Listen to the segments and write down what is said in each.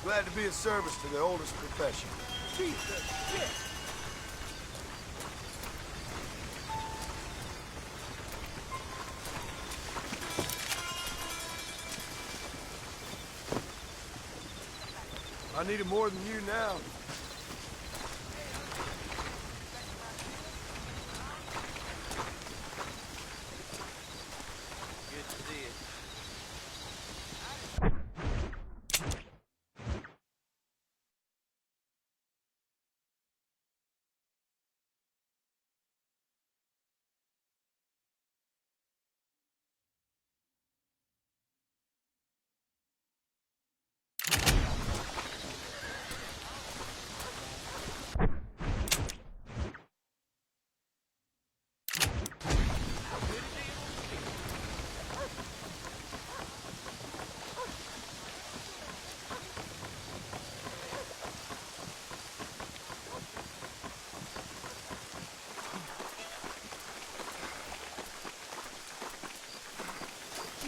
Glad to be of service to the oldest profession. Jesus shit! I need it more than you now. Good to see it.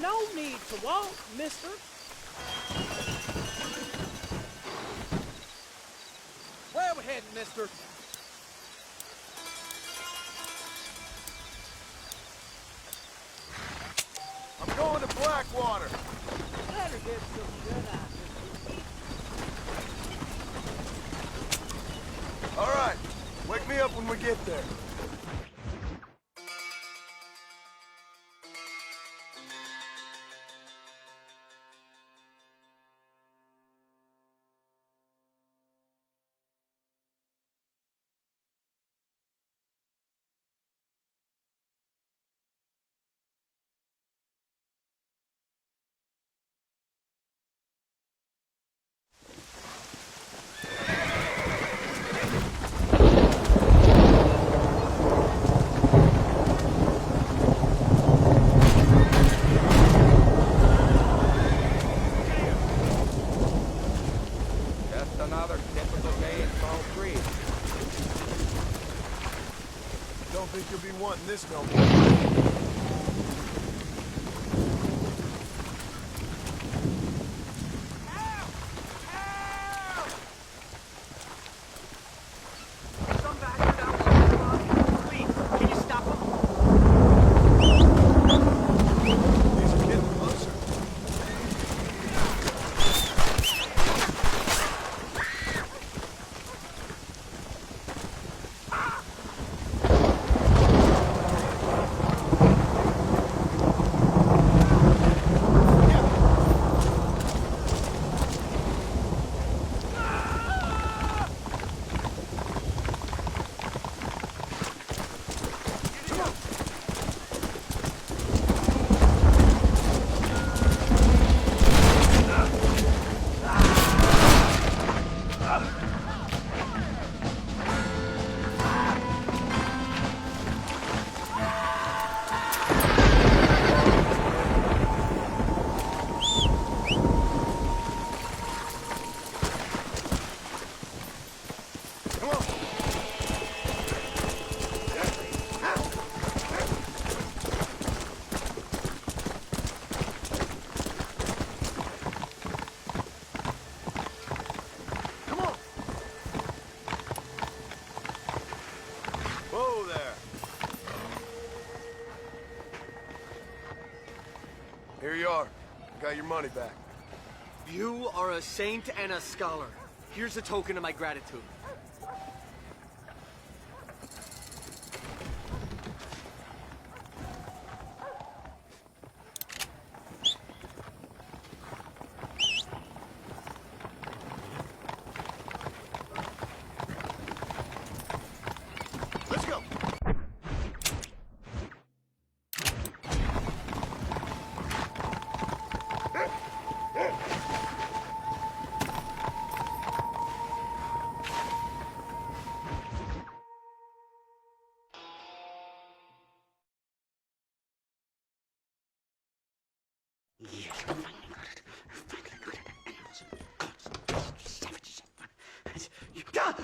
No need to walk, mister. Where are we heading, mister? I'm going to Blackwater. Better get some good eye. All right. Wake me up when we get there. Just another typical day in Fall Creek. Don't think you'll be wanting this no more. Some bastard out on the run. Please, can you stop him? These are getting closer. Whoa there. Here you are. Got your money back. You are a saint and a scholar. Here's a token of my gratitude. Let's go.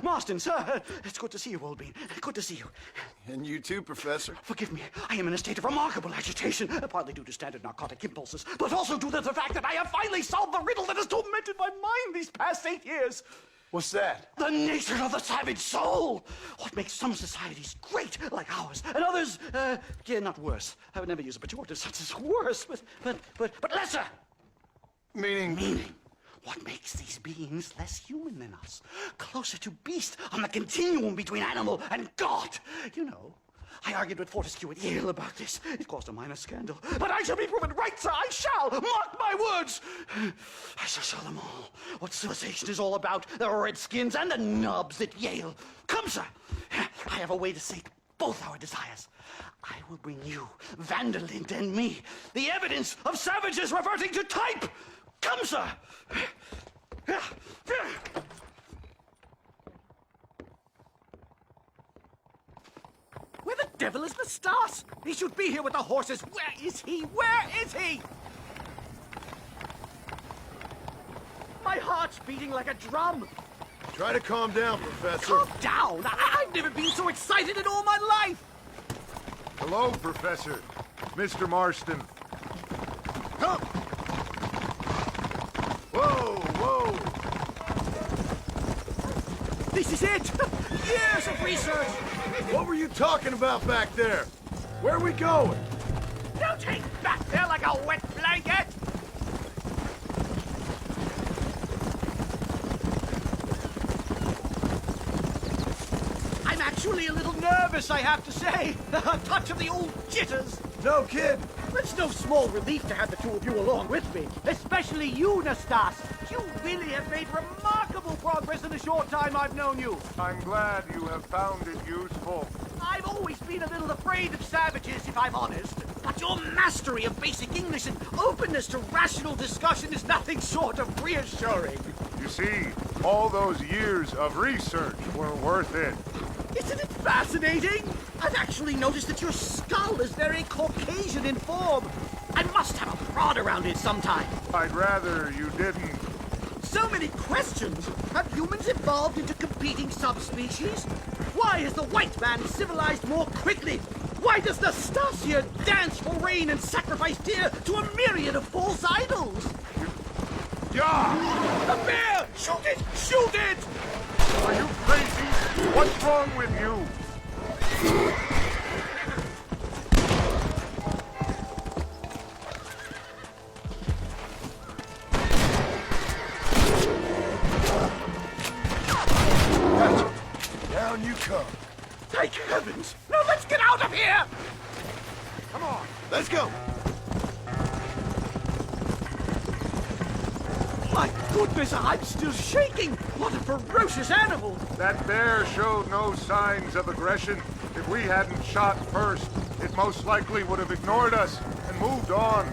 Marston, sir. It's good to see you, old bean. Good to see you. And you too, Professor. Forgive me. I am in a state of remarkable agitation, partly due to standard narcotic impulses, but also due to the fact that I have finally solved the riddle that has tormented my mind these past 8 years. What's that? The nature of the savage soul. What makes some societies great, like ours, and others, not worse. I would never use a pejorative such as worse, but lesser. Meaning? What makes these beings less human than us? Closer to beast on the continuum between animal and God. You know, I argued with Fortescue at Yale about this. It caused a minor scandal. But I shall be proven right, sir. I shall. Mark my words. I shall show them all what civilization is all about. The redskins and the nubs at Yale. Come, sir. I have a way to sate both our desires. I will bring you, Vanderlint, and me, the evidence of savages reverting to type. Come, sir. Where the devil is Nastas? He should be here with the horses. Where is he? Where is he? My heart's beating like a drum. Try to calm down, Professor. Calm down. I've never been so excited in all my life. Hello, Professor. Mr. Marston. Come! Whoa! This is it. Years of research. What were you talking about back there? Where are we going? Don't hang back there like a wet blanket. I'm actually a little nervous, I have to say. A touch of the old jitters. No kid. It's no small relief to have the two of you along with me, especially you, Nastas. You really have made remarkable progress in the short time I've known you. I'm glad you have found it useful. I've always been a little afraid of savages, if I'm honest. But your mastery of basic English and openness to rational discussion is nothing short of reassuring. You see, all those years of research were worth it. Isn't it fascinating? I've actually noticed that your skull is very Caucasian in form. I must have a prod around it sometime. I'd rather you didn't. So many questions. Have humans evolved into competing subspecies? Why is the white man civilized more quickly? Why does Nastasia dance for rain and sacrifice deer to a myriad of false idols? Yeah! A bear! Shoot it! Shoot it! Are you crazy? What's wrong with you? Gotcha. Down you come. Thank heavens! Now let's get out of here! Come on, let's go. My goodness, I'm still shaking! What a ferocious animal! That bear showed no signs of aggression. If we hadn't shot first, it most likely would have ignored us and moved on.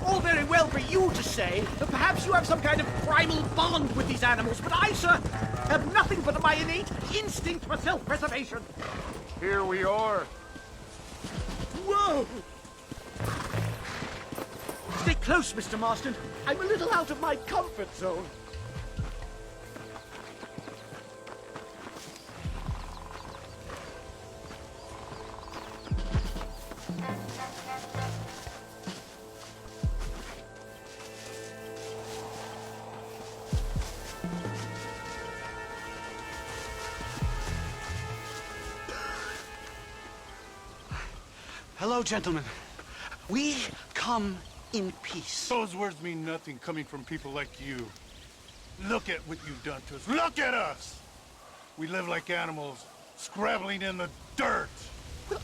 All very well for you to say, but perhaps you have some kind of primal bond with these animals, but I, sir, have nothing but my innate instinct for self-preservation. Here we are. Whoa! Stay close, Mr. Marston. I'm a little out of my comfort zone. Hello, gentlemen. We come in peace. Those words mean nothing coming from people like you. Look at what you've done to us. Look at us! We live like animals, scrabbling in the dirt. Well,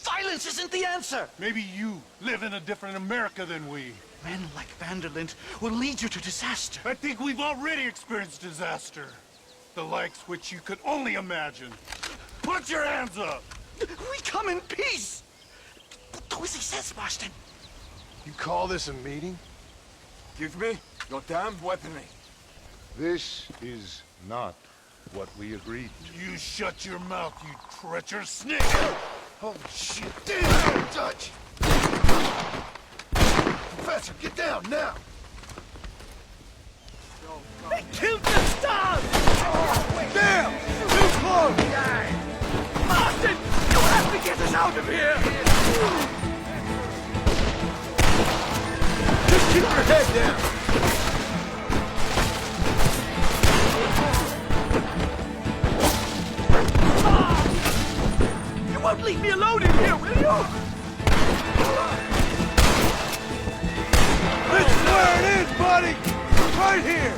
violence isn't the answer. Maybe you live in a different America than we. Men like Vanderlint will lead you to disaster. I think we've already experienced disaster. The likes which you could only imagine. Put your hands up! We come in peace! Do as he says, Marston. You call this a meeting? Give me your damned weaponry. This is not what we agreed to. You shut your mouth, you treacherous snake! Holy shit! Damn, Dutch! Professor, get down now! So, They killed the stars! Damn! Too close! Marston! You have to get us out of here! Just keep your head down! You won't leave me alone in here, will you? This is where it is, buddy! Right here!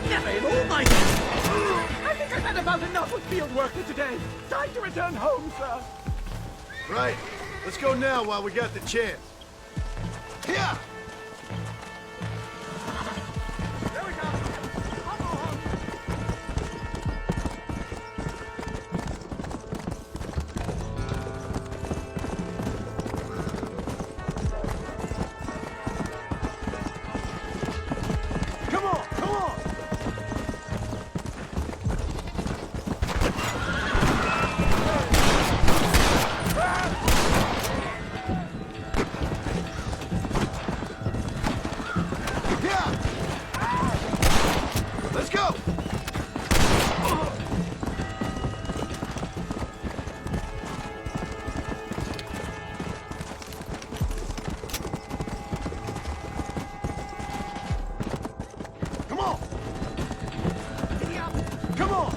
Never in all my days! I think I've had about enough of field work for today. Time to return home, sir. Right. Let's go now while we got the chance. Yeah! There we go. Come on. Come on! Come on! Yeah! Let's go! Come on! Come on!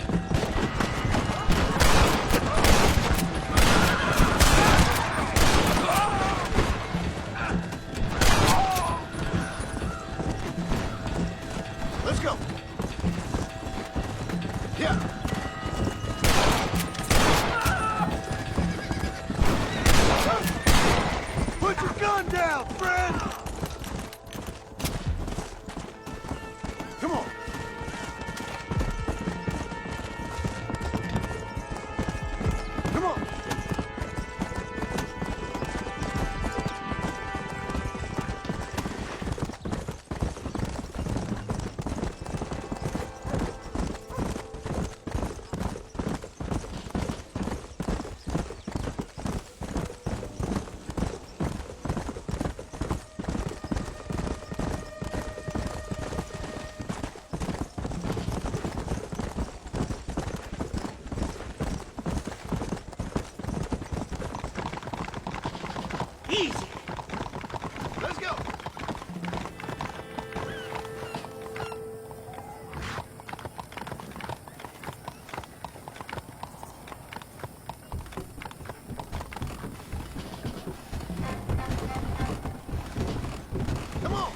Let's go! Yeah! Put your gun down, friend! Come on! Come on! Easy. Let's go! Come on!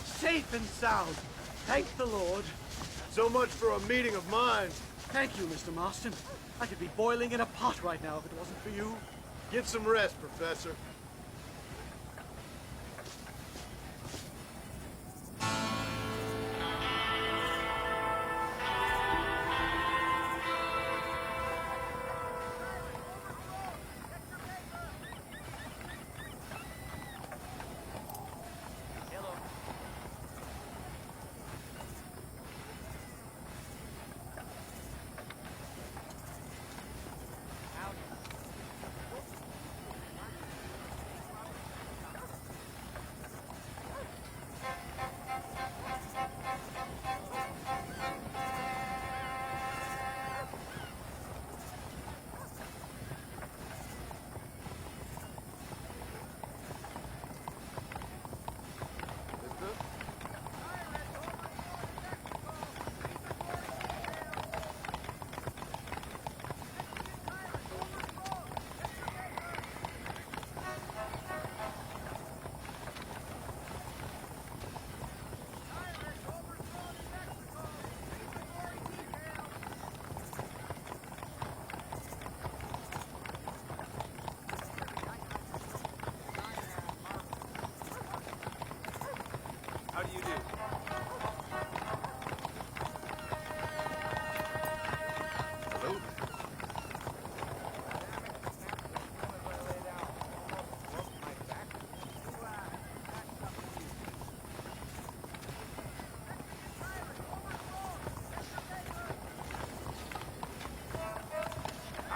Safe and sound. Thank the Lord. So much for a meeting of minds. Thank you, Mr. Marston. I could be boiling in a pot right now if it wasn't for you. Get some rest, Professor.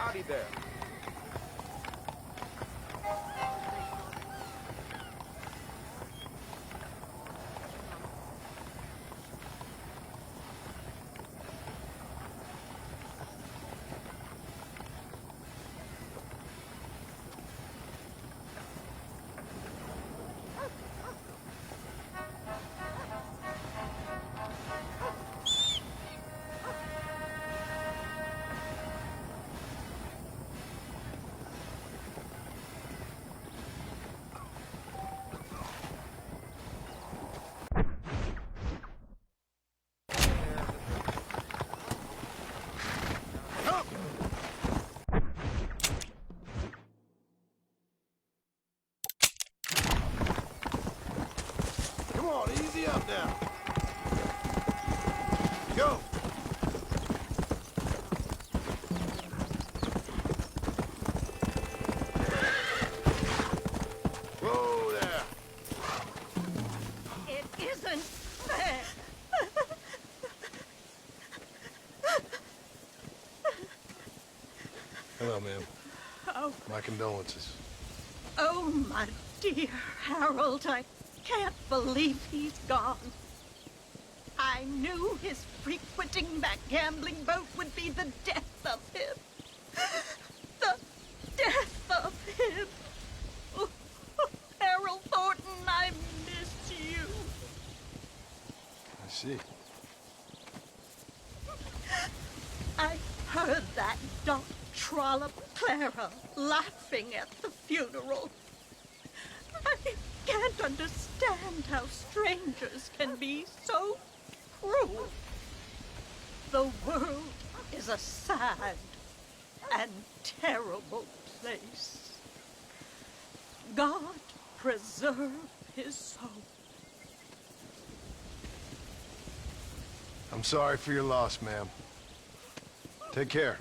Howdy there. Come on, easy up now. Go. Whoa there. It isn't fair. Hello, ma'am. Oh, My condolences. oh, my dear Harold, I can't believe he's gone. I knew his frequenting that gambling boat would be the death of him. The death of him. Oh, Harold Thornton, I miss you. I see. I heard that Doc Trollop Clara laughing at the funeral. I can't understand how strangers can be so cruel. The world is a sad and terrible place. God preserve his soul. I'm sorry for your loss, ma'am. Take care.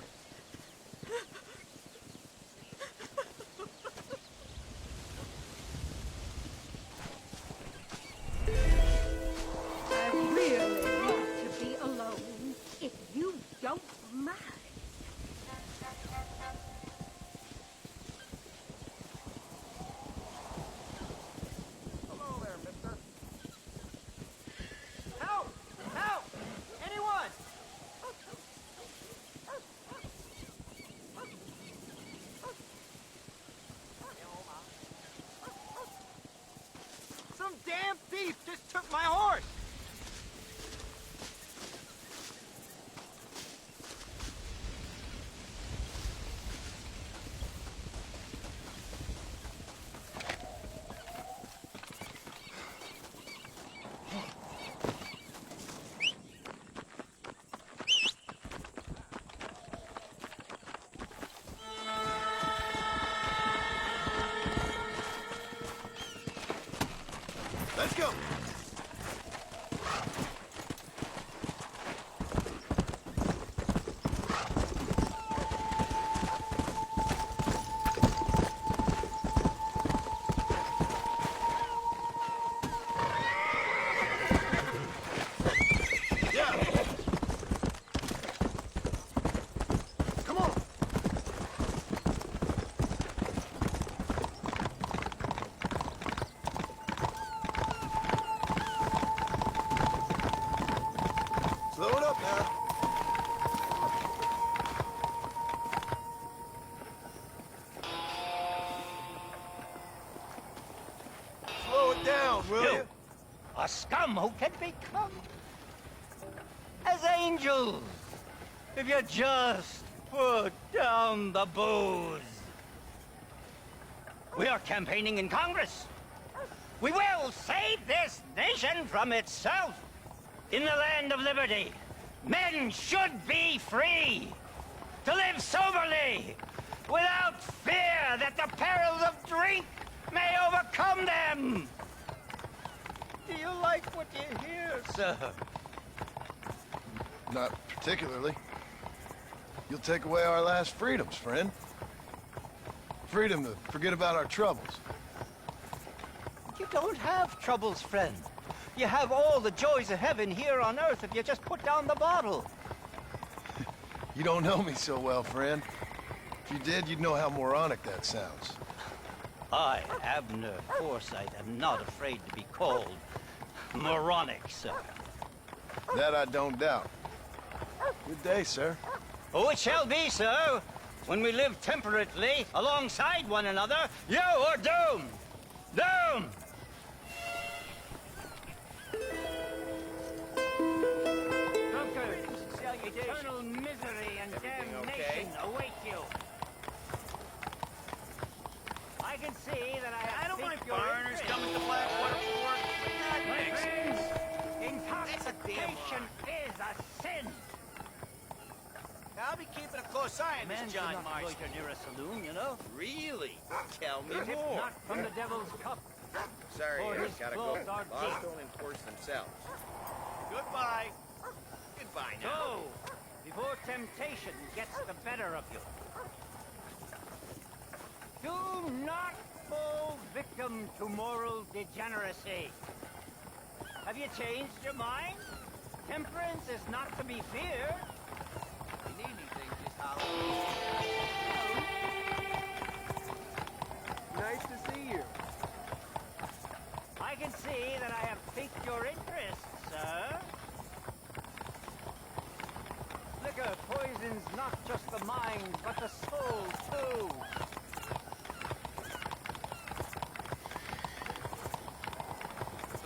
I really want to be alone, if you don't mind. Hello there, mister. Help! Help! Anyone! Some damn thief just took my horse! Let's go. Yeah. Come on. Slow it up now. Slow it down, will you? A scum who can become as angels if you just put down the booze. We are campaigning in Congress. We will save this nation from itself. In the land of liberty, men should be free to live soberly without fear that the perils of drink may overcome them. Do you like what you hear, sir? Not particularly. You'll take away our last freedoms, friend. Freedom to forget about our troubles. You don't have troubles, friend. You have all the joys of heaven here on earth if you just put down the bottle. You don't know me so well, friend. If you did, you'd know how moronic that sounds. I, Abner Forsyth, am not afraid to be called moronic, sir. That I don't doubt. Good day, sir. Oh, it shall be, sir. When we live temperately alongside one another, you are doomed! Doomed! Drunkards, eternal misery and damnation await you. I can see that I don't mind foreigners coming to Blackwater Port. My friends, intoxication is a sin. I'll be keeping a close eye on Man this should John not Marston. loiter near a saloon, you know. Really? Tell me Tip more. not from the devil's cup. Sorry, For Eric, his gotta go. claws are Laws deep. don't enforce themselves. Goodbye. Goodbye now. Go, before temptation gets the better of you. Do not fall victim to moral degeneracy. Have you changed your mind? Temperance is not to be feared. If you need anything, just holler. Nice to see you. I can see that I have piqued your interest, sir. Liquor poisons not just the mind, but the soul, too.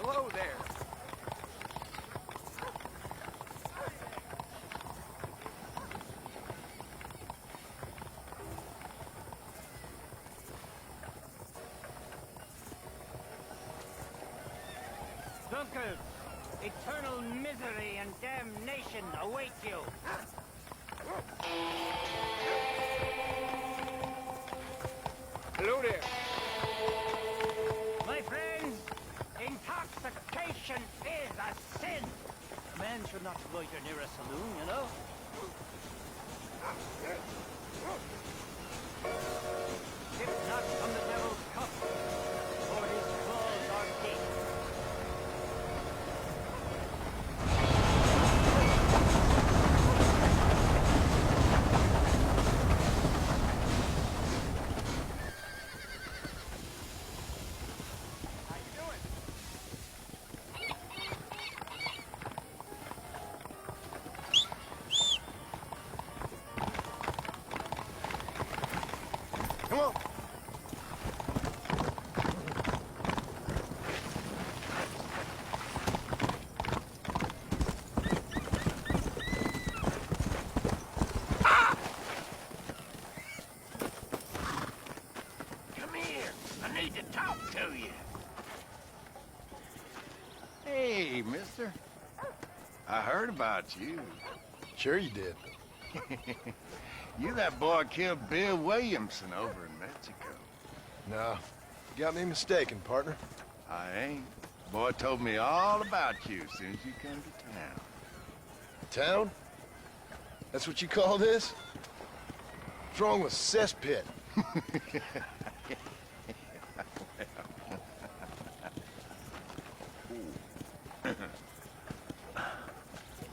Hello there. Drunkards, eternal misery and damnation await you. Hello there. My friends, intoxication is a sin. A man should not loiter near a saloon, you know. Sip not from the devil's cup, for his claws are deep. Come on. Come here. I need to talk to you. Hey, mister. I heard about you. Sure you did. You that boy killed Bill Williamson over in Mexico. No, you got me mistaken, partner. I ain't. Boy told me all about you as soon as you come to town. Town? That's what you call this? What's wrong with cesspit?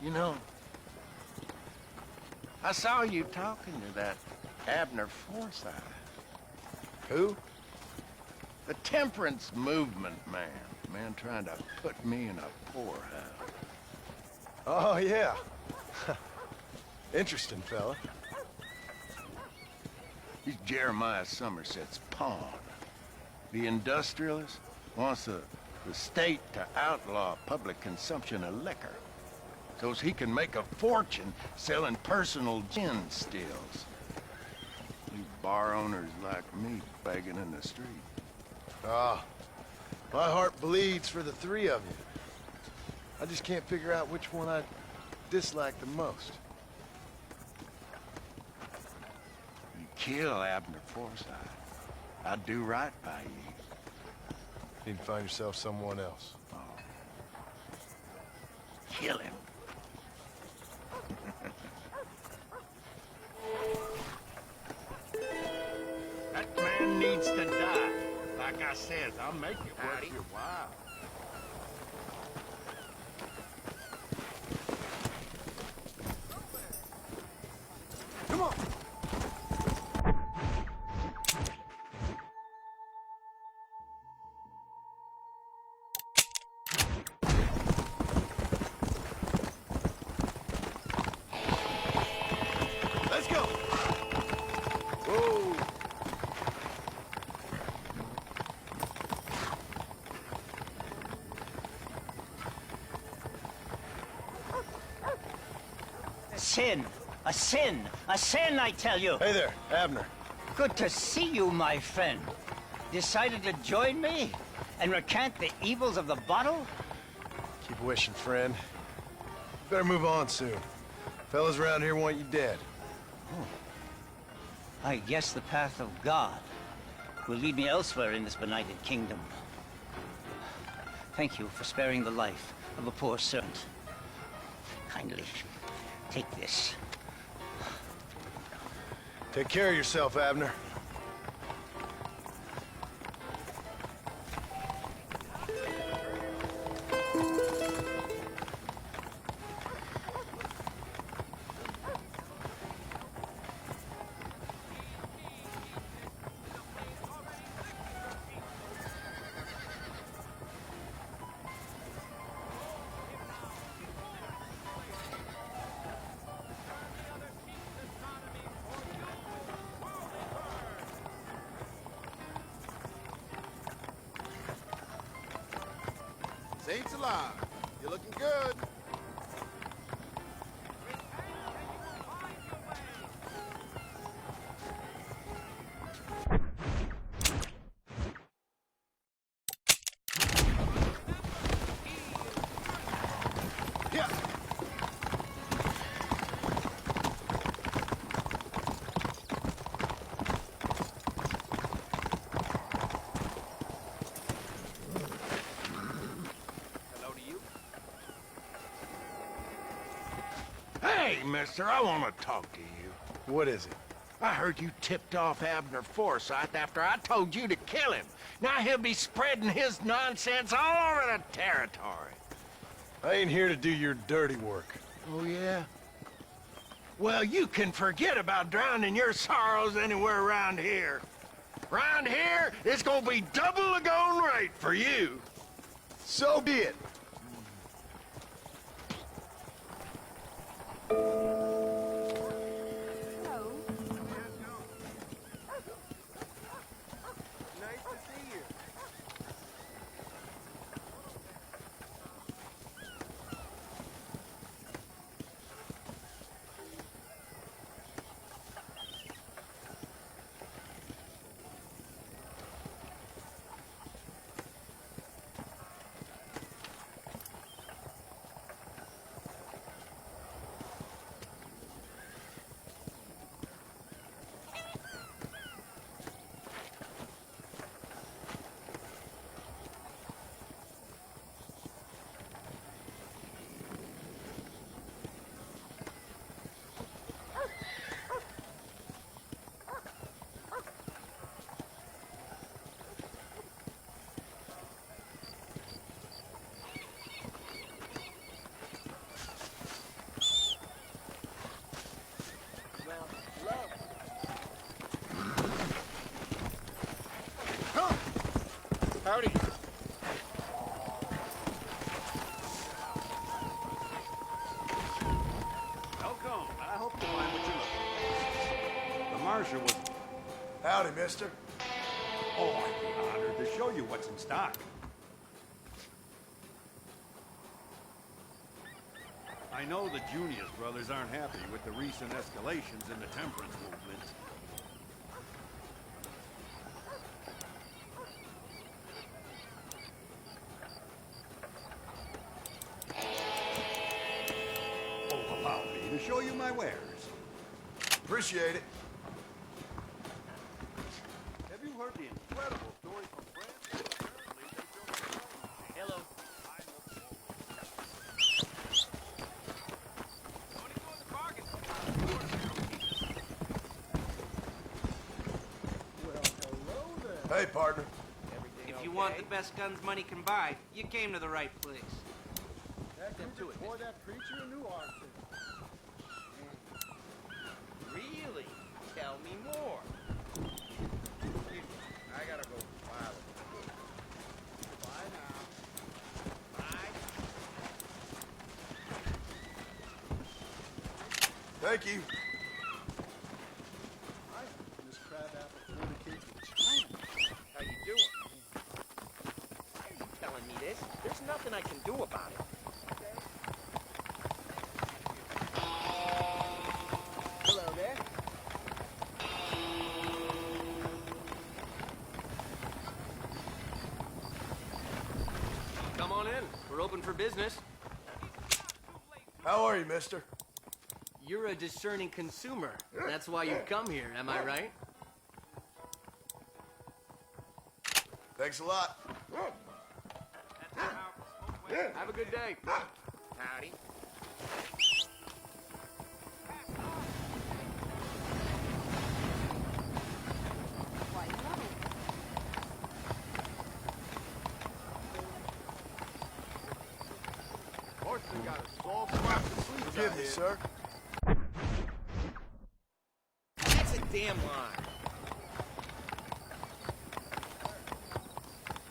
You know, I saw you talking to that Abner Forsyth. Who? The temperance movement man. Man trying to put me in a poorhouse. Oh, yeah. Interesting, fella. He's Jeremiah Somerset's pawn. The industrialist wants the state to outlaw public consumption of liquor, so he can make a fortune selling personal gin stills. Leave bar owners like me begging in the street. Ah, my heart bleeds for the three of you. I just can't figure out which one I dislike the most. You kill Abner Forsyth, I'd do right by you. Need to find yourself someone else. Kill him. That man needs to die. Like I said, I'll make it worth your while. Come on! sin. A sin. A sin, I tell you. Hey there, Abner. Good to see you, my friend. Decided to join me and recant the evils of the bottle? Keep wishing, friend. Better move on soon. Fellas around here want you dead. I guess the path of God will lead me elsewhere in this benighted kingdom. Thank you for sparing the life of a poor servant. Kindly take this. Take care of yourself, Abner. Saints alive. You're looking good. Yeah. Hey, mister, I want to talk to you. What is it? I heard you tipped off Abner Forsyth after I told you to kill him. Now he'll be spreading his nonsense all over the territory. I ain't here to do your dirty work. Oh, yeah? Well, you can forget about drowning your sorrows anywhere around here. Round here, it's gonna be double the going rate for you. So be it. Howdy. Welcome. I hope you find what you're looking for. The marshal was... Howdy, mister. Oh, I'd be honored to show you what's in stock. I know the Junius brothers aren't happy with the recent escalations in the temperance movement. Oh, allow me to show you my wares. Appreciate it. Have you heard the incredible story from France? Hello. Hey, partner. If you want the best guns money can buy, you came to the right place. Boy, that preacher knew art. Really? Tell me more. I gotta go file it. Bye now. Bye. Thank you. Miss Crabapple fornicates with China. How you doing? Why are you telling me this? There's nothing I can do about it. open for business. How are you, mister? You're a discerning consumer. That's why you've come here, am I right? Thanks a lot. Have a good day. Howdy. Horseman got a soul spot to sleep. Forgive me, sir. That's a damn lie.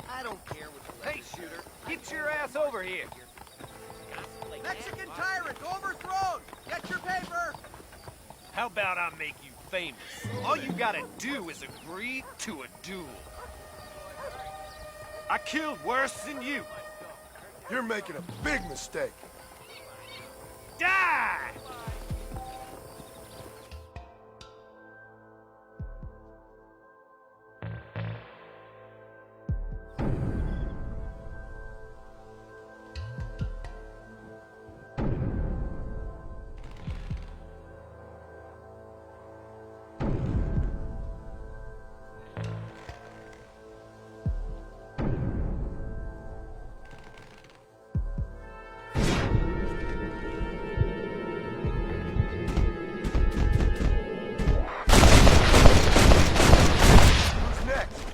I don't care what you let Hey, the shooter. get your ass over here. Mexican tyrant overthrown! Get your paper! How about I make you famous? All you gotta do is agree to a duel. I killed worse than you. You're making a big mistake. Die! Who's next?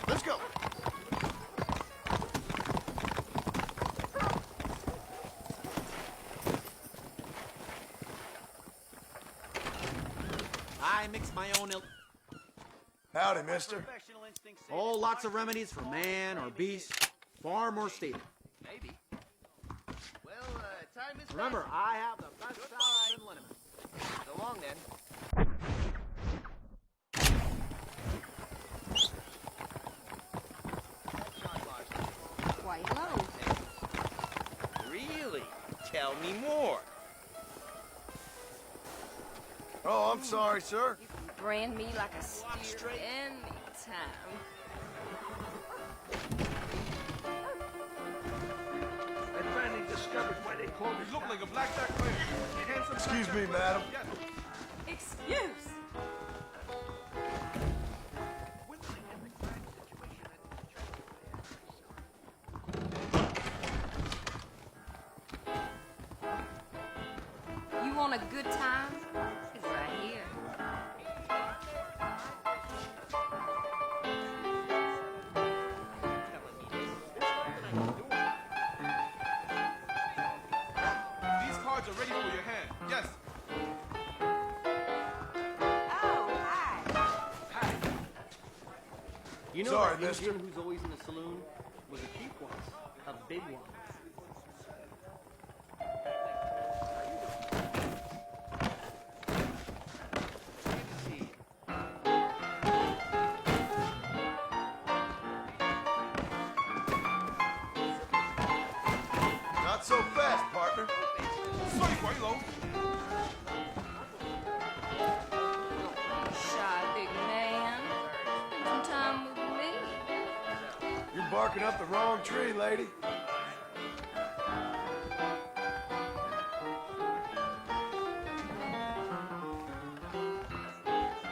Let's go. I mix my own Howdy, mister. Oh, lots of remedies for man or beast, farm or stable. Maybe. Well, time is Remember, I have the best salad in liniment. So long then. Quite low. Really? Tell me more. Oh, I'm sorry, sir. You can brand me like a steer anytime. I finally discovered why they call me. You look like a blackjack player. Excuse me, madam. Excuse. You want a good time? It's right here. These cards are ready for your hand. Yes. Oh, hi. You know Sorry, that mister. Indian who's always in the saloon was a chief once, a big one. Not so fast, partner. Shy big man. Spend some time with me. You're barking up the wrong tree, lady.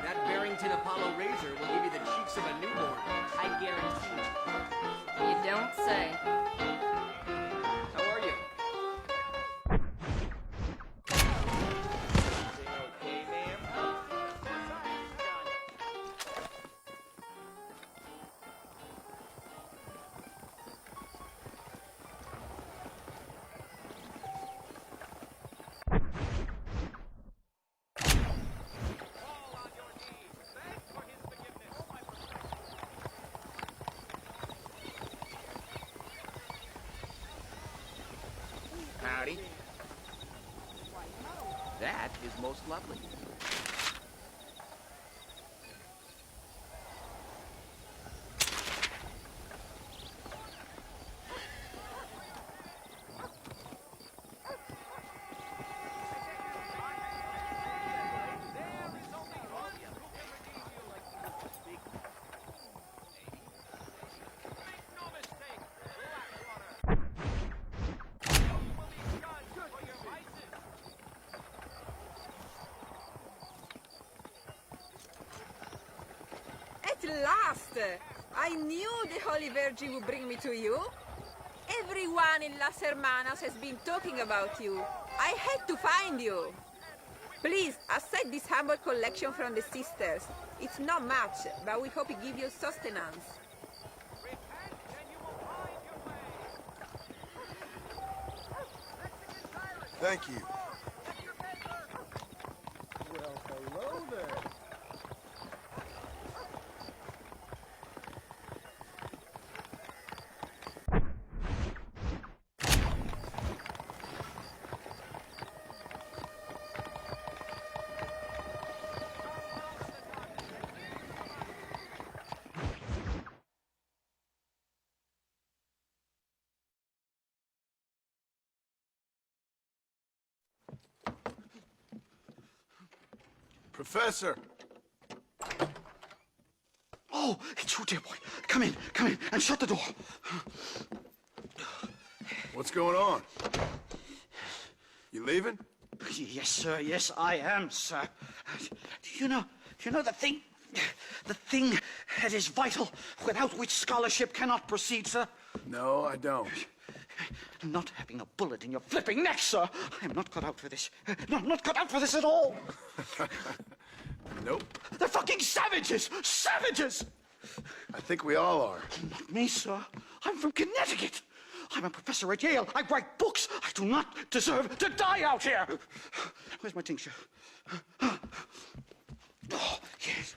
That Barrington Apollo razor will give you the cheeks of a newborn. I guarantee it. You don't say. How are you? Okay, ma'am. that is most lovely. At last! I knew the Holy Virgin would bring me to you. Everyone in Las Hermanas has been talking about you. I had to find you. Please, accept this humble collection from the sisters. It's not much, but we hope it gives you sustenance. Thank you. Well, hello there. Professor! Oh, it's you, dear boy. Come in, and shut the door. What's going on? You leaving? Yes, sir. Yes, I am, sir. You know the thing that is vital, without which scholarship cannot proceed, sir? No, I don't. Not having a bullet in your flipping neck, sir. I am not cut out for this. No, I'm not cut out for this at all. Nope. They're fucking savages! Savages! I think we all are. Not me, sir. I'm from Connecticut. I'm a professor at Yale. I write books. I do not deserve to die out here. Where's my tincture? Oh, yes.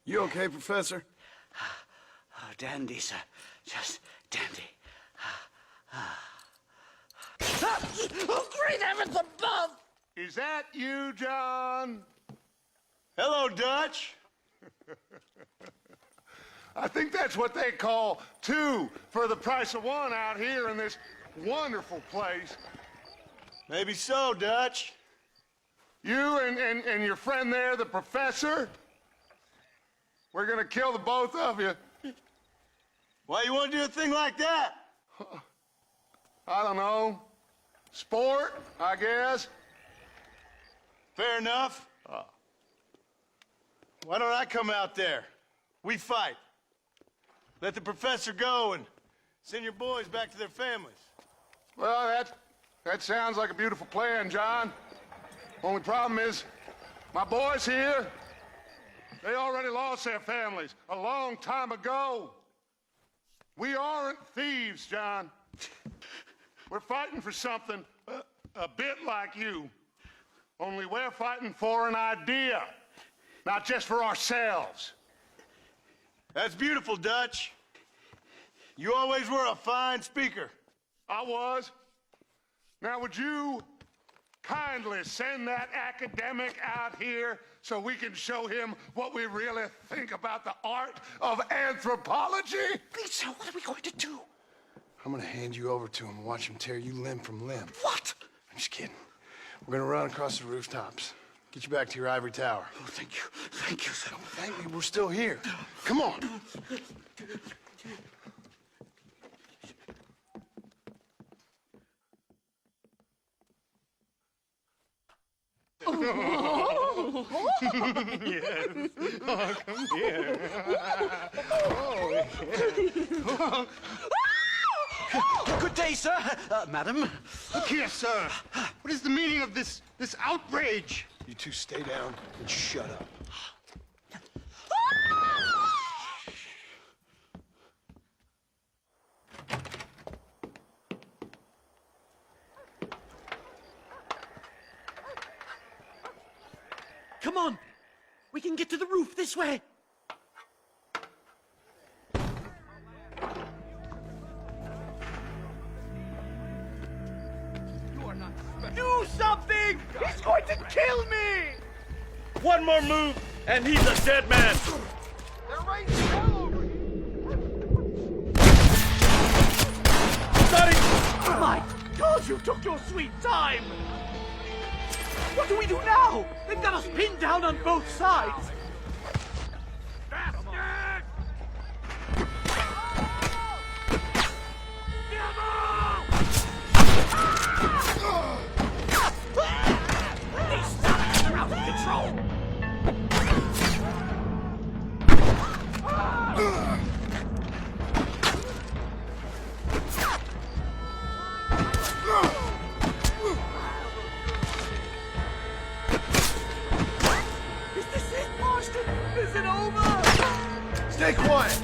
You okay, Professor? Oh, dandy, sir. Just dandy. Oh, great heavens above! Is that you, John? Hello, Dutch. I think that's what they call two for the price of one out here in this wonderful place. Maybe so, Dutch. You and your friend there, the professor, we're gonna kill the both of you. Why you want to do a thing like that? I don't know. Sport, I guess. Fair enough. Why don't I come out there? We fight. Let the professor go and send your boys back to their families. Well, that sounds like a beautiful plan, John. Only problem is, my boys here, they already lost their families a long time ago. We aren't thieves, John. We're fighting for something a bit like you. Only we're fighting for an idea, not just for ourselves. That's beautiful, Dutch. You always were a fine speaker. I was. Now, would you kindly send that academic out here so we can show him what we really think about the art of anthropology? Lisa, what are we going to do? I'm gonna hand you over to him and watch him tear you limb from limb. What? I'm just kidding. We're gonna run across the rooftops. Get you back to your ivory tower. Oh, thank you. Thank you, sir. Don't thank me, we're still here. Come on. Yes. Oh, come here. Good day, sir. Madam. Look here, sir. What is the meaning of this outrage? You two stay down and shut up. Come on! We can get to the roof this way! Do something! He's going to kill me! One more move, and he's a dead man. They're raging hell over you. My God, you took your sweet time! What do we do now? They've got us pinned down on both sides. These stunts are out of control! Is this it, Marston? Is it over? Stay quiet.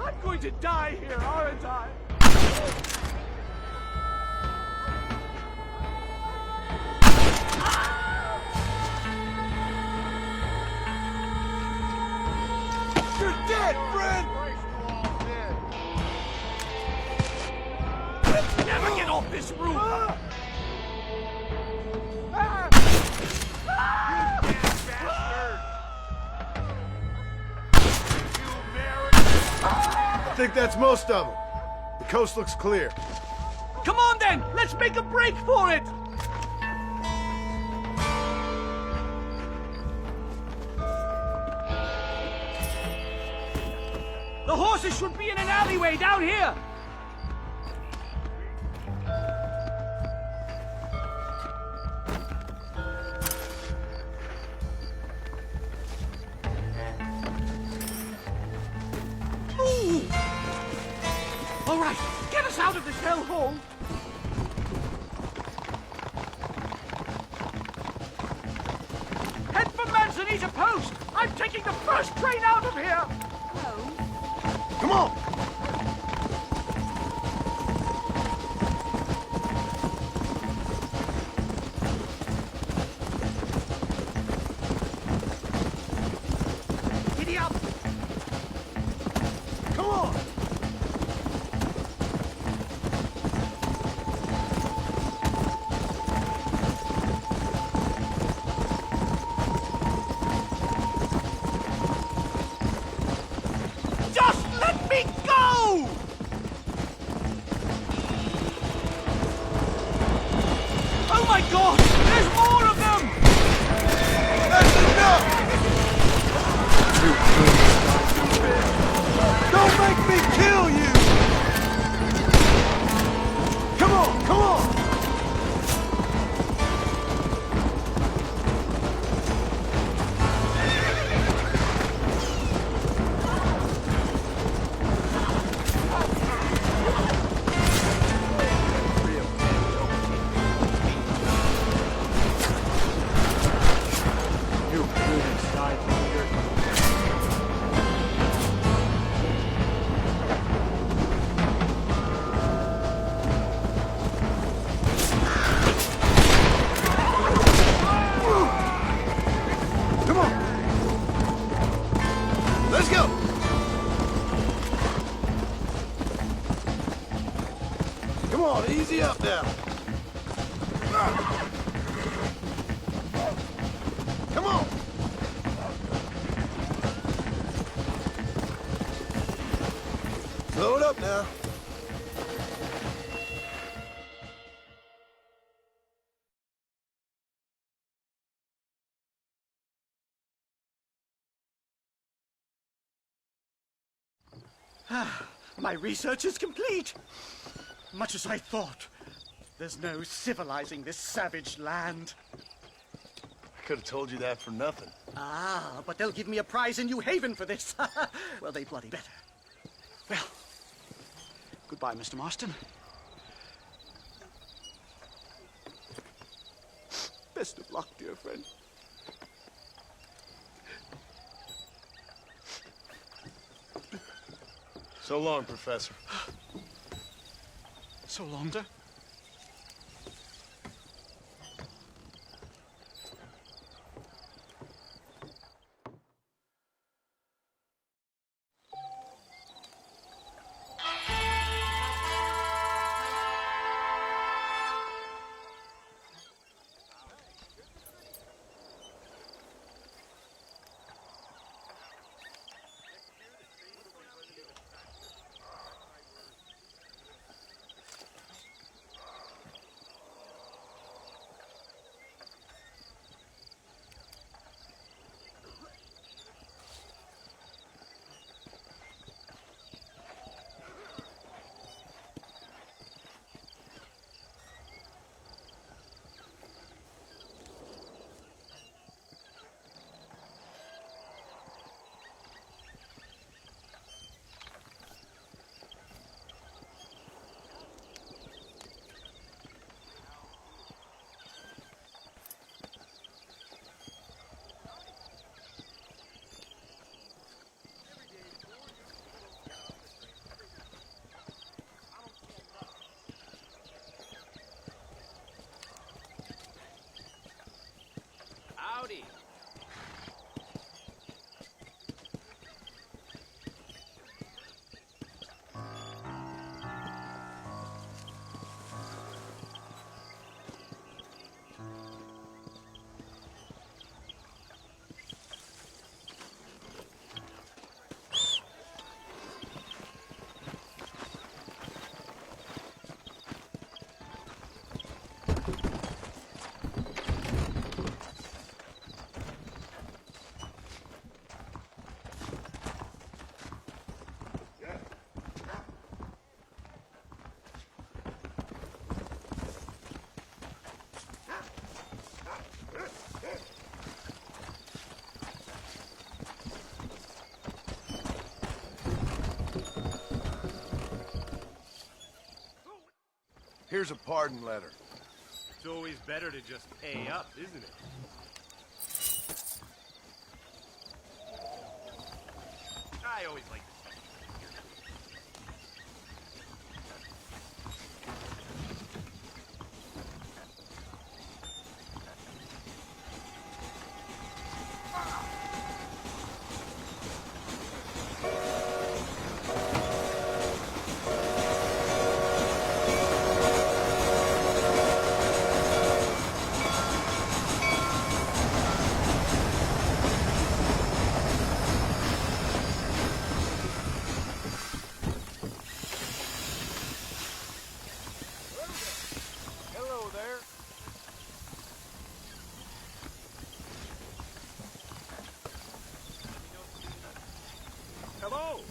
I'm going to die here, aren't I? You're dead, friend. We'll never get off this roof! I think that's most of them. The coast looks clear. Come on then! Let's make a break for it! The horses should be in an alleyway down here! Move! All right, get us out of this hellhole! Head for Manzanita Post! I'm taking the first train out of here! Come on! Giddy up! Come on! Just let me go! Oh my God! There's more of them! That's enough! Don't make me kill you! Come on, come on! Come on! Let's go! Come on, easy up now. Come on! Slow it up now. My research is complete. Much as I thought. There's no civilizing this savage land. I could have told you that for nothing. Ah, but they'll give me a prize in New Haven for this. Well, they bloody better. Well, goodbye, Mr. Marston. Best of luck, dear friend. So long, Professor. So long, sir. Howdy. Here's a pardon letter. It's always better to just pay up, isn't it? I always like this. Hello there. Hello.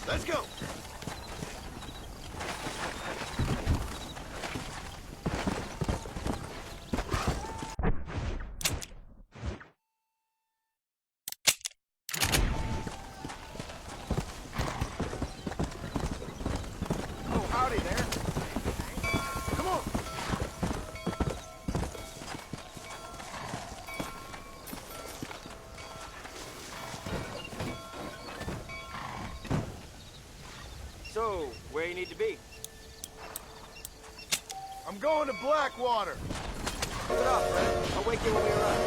Let's go. Oh, howdy there. Come on. So, where you need to be? I'm going to Blackwater. Put it up, Fred. I'll wake you when we arrive.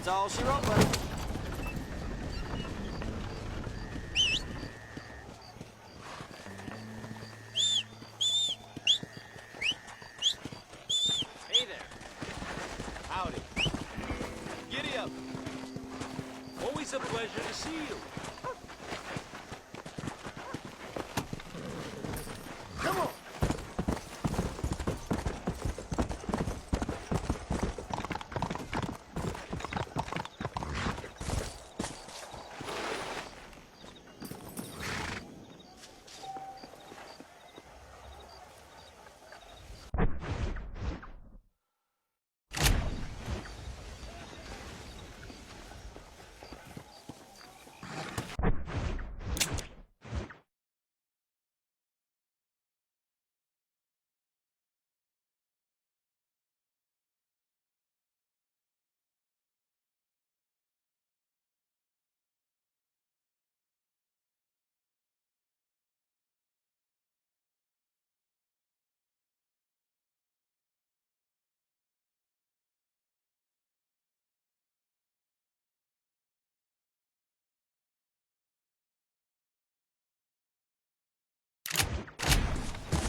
That's all she wrote, buddy. Hey there. Howdy. Giddy up. Always a pleasure to see you. Come on.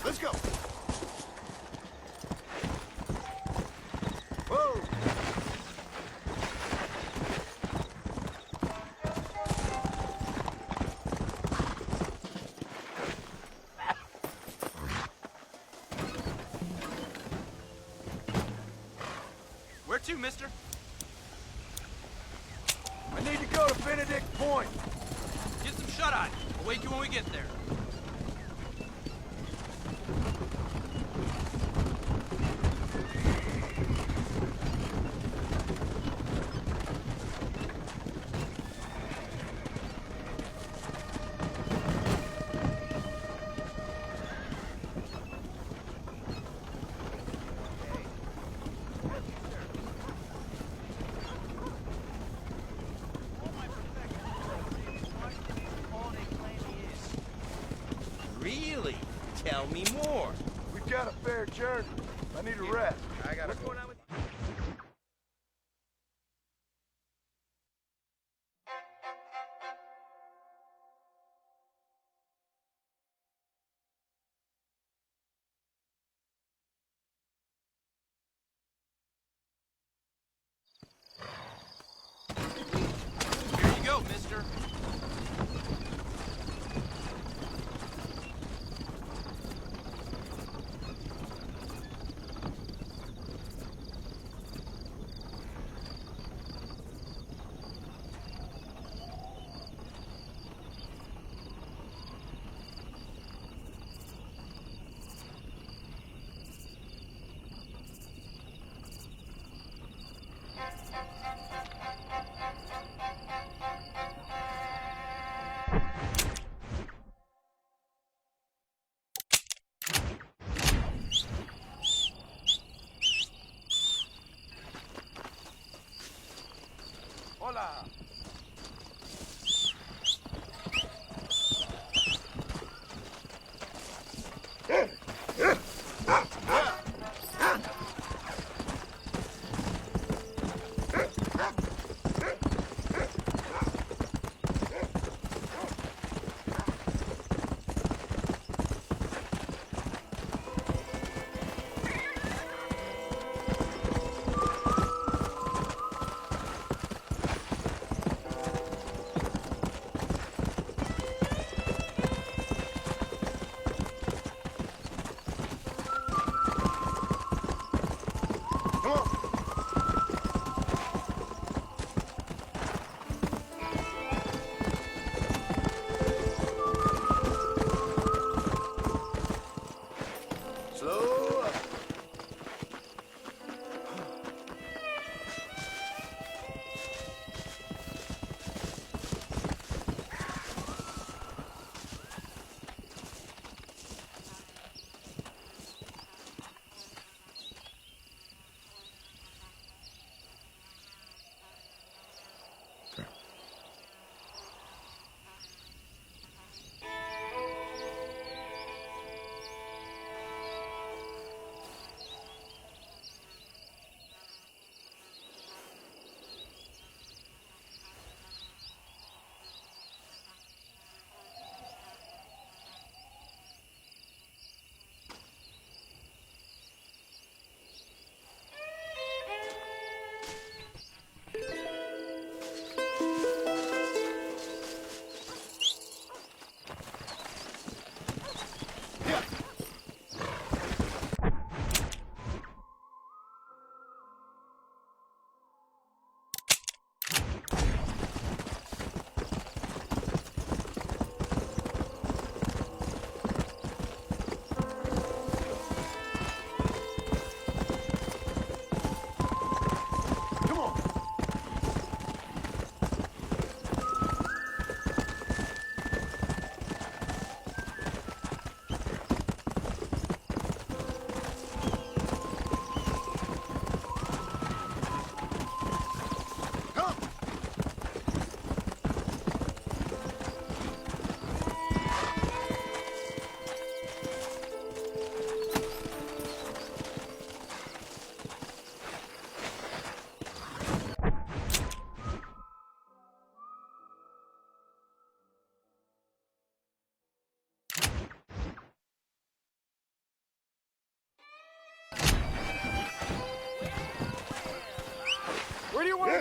Let's go. Whoa. Where to, mister? I need to go to Benedict Point. Get some shut-eye. I'll wake you when we get there. Really? Tell me more. We've got a fair journey. I need a rest. I gotta What's go. going on with you? Here you go, mister.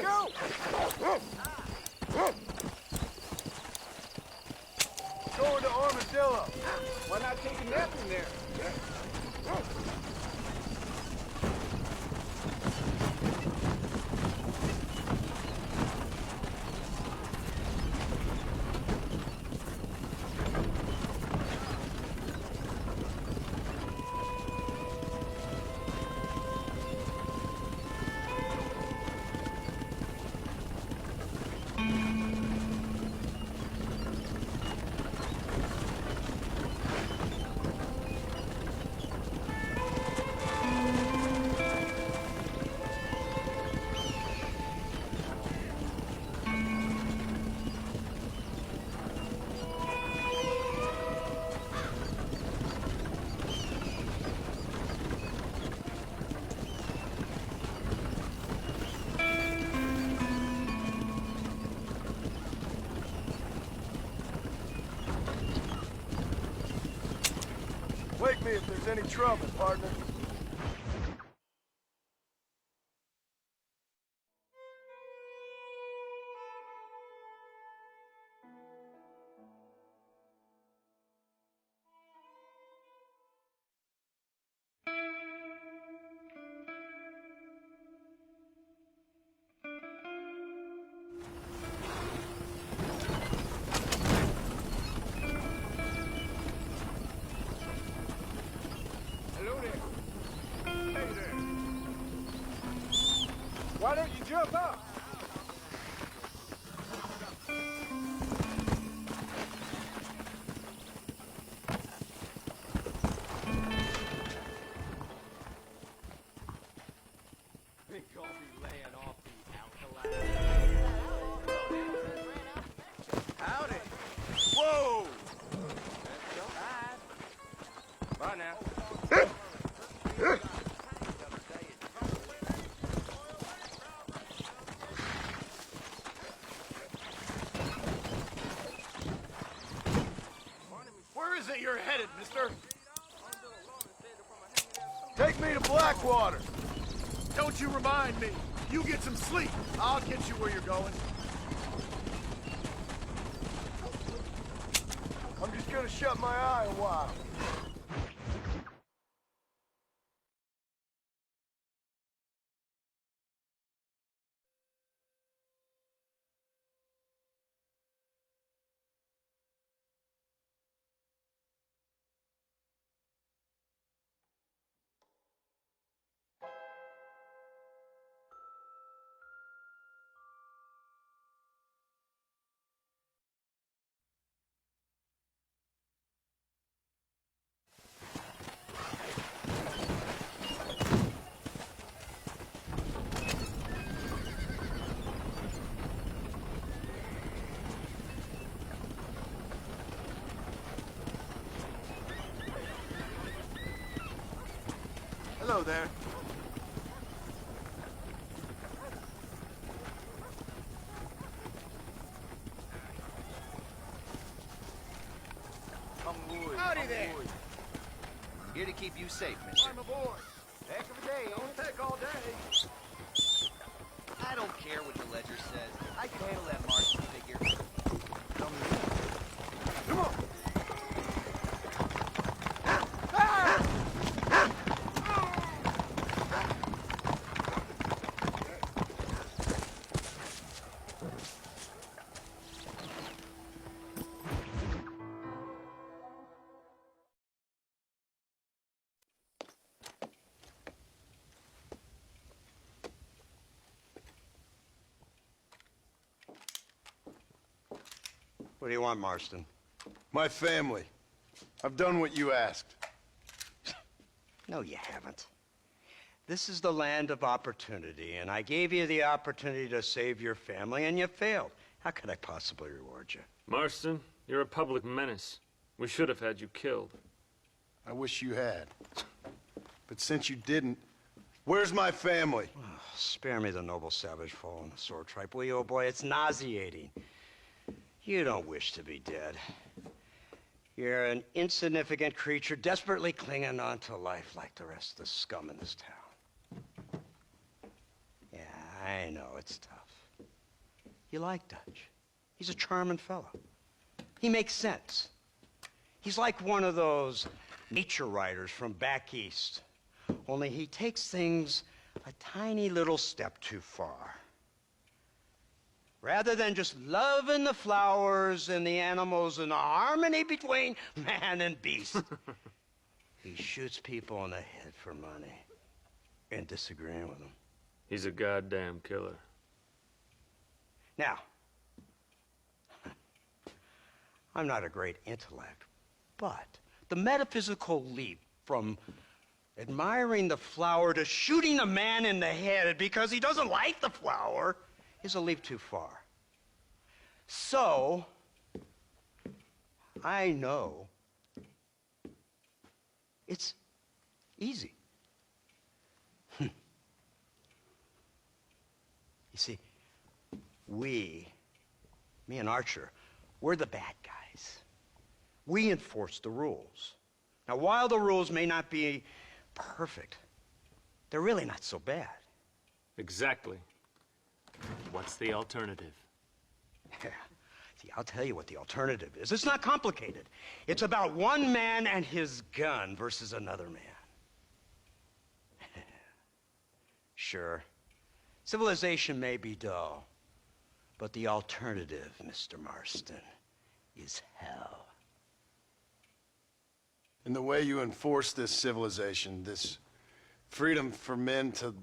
go! Going to Armadillo. Why not take a nap in there? Wake me if there's any trouble, partner. Why don't you jump up? Think I'll be laying off the alkaline. Howdy. Whoa! Bye now. Where is it you're headed, mister? Take me to Blackwater. Don't you remind me. You get some sleep. I'll get you where you're going. I'm just gonna shut my eye a while. Hello there. Howdy there. Here to keep you safe, mister. I'm aboard. Heck of a day. Don't take all day. I don't care what the ledger says. I can handle that Martian figure. Come on. What do you want, Marston? My family. I've done what you asked. No, you haven't. This is the land of opportunity, and I gave you the opportunity to save your family, and you failed. How could I possibly reward you? Marston, you're a public menace. We should have had you killed. I wish you had. But since you didn't, where's my family? Oh, spare me the noble savage fall on the sword tripe, will you, old boy? It's nauseating. You don't wish to be dead. You're an insignificant creature desperately clinging on to life like the rest of the scum in this town. Yeah, I know it's tough. You like Dutch. He's a charming fellow. He makes sense. He's like one of those nature writers from back east. Only he takes things a tiny little step too far. Rather than just loving the flowers and the animals and the harmony between man and beast, he shoots people in the head for money and disagreeing with them. He's a goddamn killer. Now, I'm not a great intellect, but the metaphysical leap from admiring the flower to shooting a man in the head because he doesn't like the flower is a leap too far. So, I know it's easy. You see, me and Archer, we're the bad guys. We enforce the rules. Now, while the rules may not be perfect, they're really not so bad. Exactly. What's the alternative? Yeah. See, I'll tell you what the alternative is. It's not complicated. It's about one man and his gun versus another man. Sure, civilization may be dull, but the alternative, Mr. Marston, is hell. And the way you enforce this civilization, this freedom for men to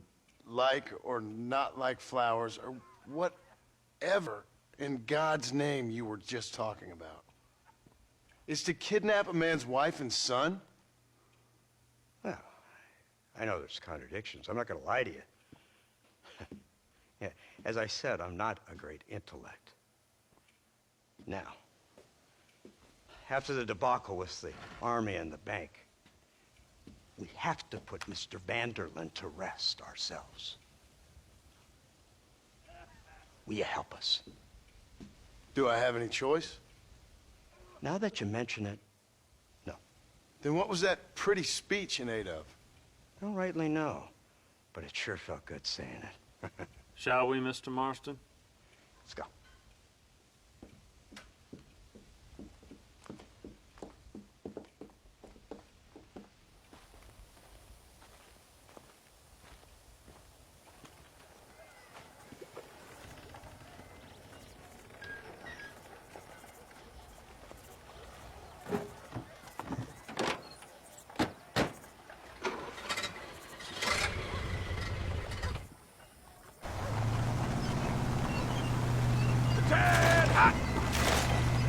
like or not like flowers, or whatever in God's name you were just talking about, is to kidnap a man's wife and son? Well, I know there's contradictions. I'm not going to lie to you. Yeah, as I said, I'm not a great intellect. Now, after the debacle with the army and the bank, we have to put Mr. Vanderlyn to rest ourselves. Will you help us? Do I have any choice? Now that you mention it, no. Then what was that pretty speech in aid of? I don't rightly know, but it sure felt good saying it. Shall we, Mr. Marston? Let's go.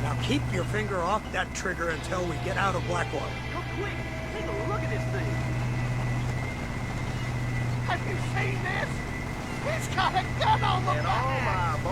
Now keep your finger off that trigger until we get out of Blackwater. Go quick! Take a look at this thing! Have you seen this? He's got a gun on the And all back! my